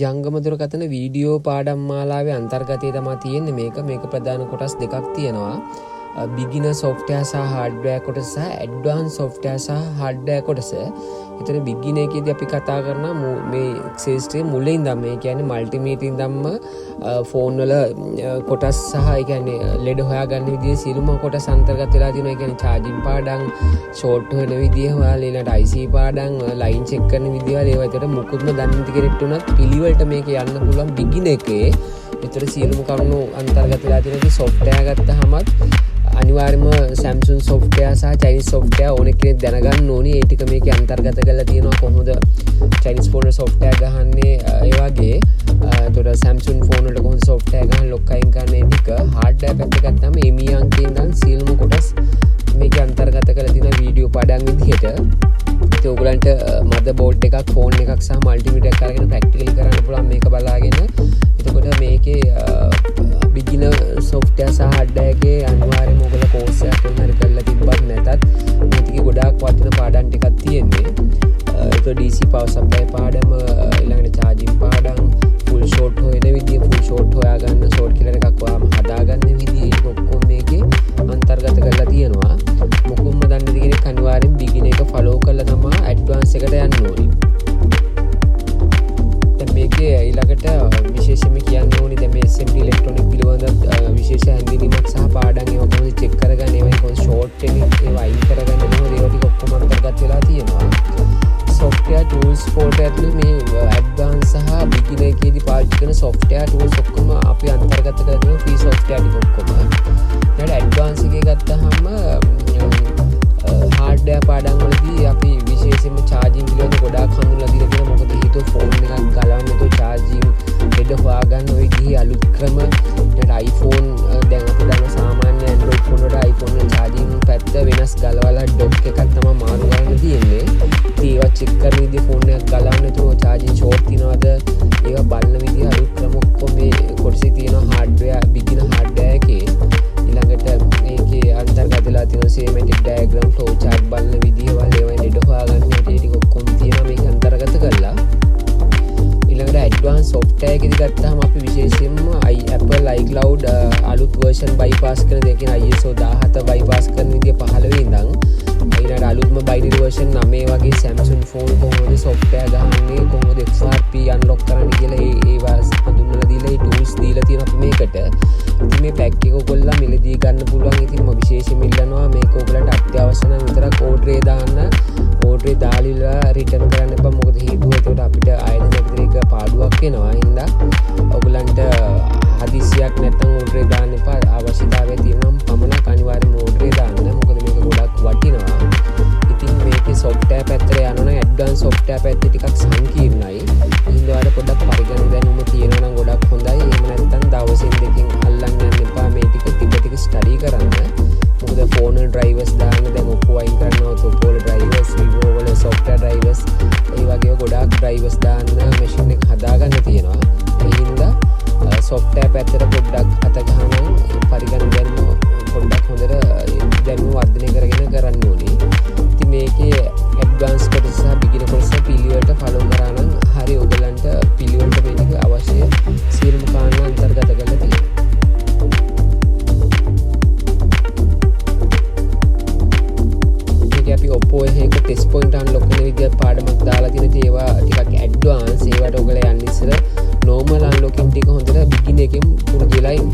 ජංගම දුරකථන වීඩියෝ පාඩම් මාලාවේ අන්තර්ගතය තමයි තියෙන්නේ මේක ප්‍රධාන කොටස් දෙකක් තියෙනවා. beginner software සහ hardware කොටස සහ advanced software සහ hardware කොටස. එතන beginner එකේදී අපි කතා කරනවා මේ ක්ෂේත්‍රයේ මුලින් ඉඳන් මේ කියන්නේ multimeter ඉඳන්ම ෆෝන් වල කොටස් සහ ඒ කියන්නේ ලෙඩ හොයාගන්න විදිහේ සියලුම කොටස් අන්තර්ගත වෙලා තියෙනවා. ඒ කියන්නේ charging පාඩම්, short වෙන විදිහ හොයාලා ඊළඟට IC පාඩම්, line check කරන විදිහ ඒවා ඒකට මුකුත්ම දන්නේ නැති කෙනෙක්ට උනත් පිළිවෙලට මේක යන්න පුළුවන් beginner එකේ. ඒතර සියලුම කරුණු අන්තර්ගත වෙලා තියෙනවා. software ගත්තහමත් අනිවාර්යයෙන්ම Samsung software සහ Chinese software ඕන කෙනෙක් දැනගන්න ඕනි. ඒ ටික මේකේ අන්තර්ගත කරලා තියෙනවා. කොහොමද Chinese phone වල software ගහන්නේ ඒ වගේ. ඒතර Samsung phone වල කොහොමද software ගහන lock අයින් කරන ඒ ටික hardware පැත්ත ගත්තාම EMI අංකයෙන් ඉඳන් සියලුම කොටස් මේකේ අන්තර්ගත කරලා තියෙන වීඩියෝ පාඩම් විදිහට. ඒත් ඔයගලන්ට motherboard එකක්, phone එකක් සහ multimeter එකක් අරගෙන practically කරන්න පුළුවන් මේක බලාගෙන. එතකොට මේකේ beginner software සහ hardware එකේ අනිවාර්යයෙන්ම ඔයගොල්ලෝ course එකක් හරි කරලා තිබ්බත් නැතත් මේ ටිකේ ගොඩාක් වටින පාඩම් ටිකක් තියෙන්නේ. ඒක DC power supply පාඩම, ඊළඟට charging පාඩම්, full short හොයන විදිය, full short හොයාගන්න short killer එකක් ඔයාම හදාගන්න විදිය ඒක ඔක්කොම මේකේ අන්තර්ගත කරලා තියෙනවා. මොකුම්ම දන්නේ නැති කෙනෙක් අනිවාර්යෙන් beginner එක follow කරලා තමයි advance එකට යන්න ඕනි. මේකේ ඊළඟට විශේෂයෙන්ම කියන්න ඕනි දැන් මේ SMT ඉලෙක්ට්‍රොනික පිළිබඳ විශේෂ හැඳින්වීමක් සහ පාඩම් ඒවා කොහොමද චෙක් කරගන්නේ, ඒවා කොහොමද ෂෝට් ඒවා අයින් කරගන්නේ, කොහොමද ඒවා ටික ඔක්කොම අන්තර්ගත වෙලා තියෙනවා. software tools ෆෝල්ඩර් ඇතුළේ මේ advanced සහ beginner එකේදී පාවිච්චි කරන software tools ඔක්කොම අපි අන්තර්ගත කරලා තියෙනවා free software ටික ඔක්කොම. ඊට advanced එකේ ගත්තාම hardware පාඩම් වලදී අපි විශේෂයෙන්ම charging පිළිබඳව ගොඩාක් හඳුන්වලා දීලා තියෙනවා. මොකද හේතුව phone එකක් ගලවන්න නැතුව charging දෙඩ හොයාගන්න ඔය ගිහි අලුත් ක්‍රම. ඊට iPhone දැන් අපි දන්න සාමාන්‍ය Android phone වල iPhone වල charging පැත්ත වෙනස් ගලවලා dock එකක් තමයි මාරු කරන්න තියෙන්නේ. ඉතින් ඒවා check කරන විදිහ phone එකක් ගලවන්න නැතුව charging short තියනවද ඒවා බලන විදිහ අලුත් ක්‍රම ඔක්කොම මේ කොටසේ තියෙනවා hardware beginner hardware එකේ. ඊළඟට මේකේ අන්තර්ගත වෙලා තියෙන schematic diagram, flow chart බලන විදිහ වල ඒවා දෙඩ හොයාගන්න හැටි ටික ඔක්කොම තියෙනවා මේක අන්තර්ගත කරලා. ඊළඟට advanced software එකේදී ගත්තාම අපි විශේෂයෙන්ම Apple iCloud අලුත් version bypass කරන දේ කියන ISO 17 bypass කරන විදිය 15 ඉඳන් ඊළඟට අලුත්ම binary version 9 වගේ Samsung phone කොහොමද software ගහන්නේ, කොහොමද XRP unlock කරන්නේ කියලා ඒවා හඳුන්වලා දීලා ඒ tools දීලා තියෙනවා අපි මේකට. ඉතින් මේ pack එක ඔයගොල්ලෝ මිලදී ගන්න පුළුවන්. ඉතින් මම විශේෂයෙන් ඉල්ලනවා මේක ඔයගලන්ට අත්‍යවශ්‍ය නම් විතරක් order එක දාන්න. order එක දාලා return කරන්න එපා. මොකද හේතුව ඒකට අපිට ආයෙත් නැතික පාඩුවක් වෙනවා. හින්දා ඔයගලන්ට හදිසියක් නැත්නම් order එක දාන්න එපා. අවශ්‍යතාවය තියෙනම් පමණක් අනිවාර්යයෙන්ම order එක දාන්න. මොකද මේක ගොඩක් වටිනවා. ඉතින් මේකේ software පැත්තට යනවා නම් advanced software පැත්ත ටිකක් සංකීර්ණයි. හින්දාට පොඩ්ඩක් පරිගණක දැනුම තියෙනවා නම් ගොඩක් හොඳයි. එහෙම නැත්නම් දවසින් දෙකකින් අල්ලන්න යන්න එපා. මේ ටික ස්ටඩි කරන්න. මොකද phone වල drivers දාන්න දැන් Oppo අයින් කරනවා. Oppo වල drivers, Vivo වල software drivers ඒ වගේ ගොඩාක් drivers දාන්න machine එක හදාගන්න තියෙනවා. ඒ හින්දා software පැත්තට පොඩ්ඩක් අත ගහනම් පරිගණක දැනුම පොඩ්ඩක් හොඳට දැනුම වර්ධනය කරගෙන කරන්න ඕනේ. ඉතින් මේකේ advanced කොටස සහ beginner කොටස පිළිවෙලට follow කරා නම් හරි ඔයගලන්ට පිළිවෙලට මේක අවශ්‍ය සියලුම කාරණා අන්තර්ගත කරලා තියෙනවා. මේක අපි Oppo එකේ test point unlock කරන විදිහට පාඩමක් දාලා තියෙන ඒවා ටිකක් advanced. ඒවට ඔයගලා යන්න ඉස්සර normal unlocking ටික හොඳට beginner එකෙන් පුරුදු වෙලා ඉන්න.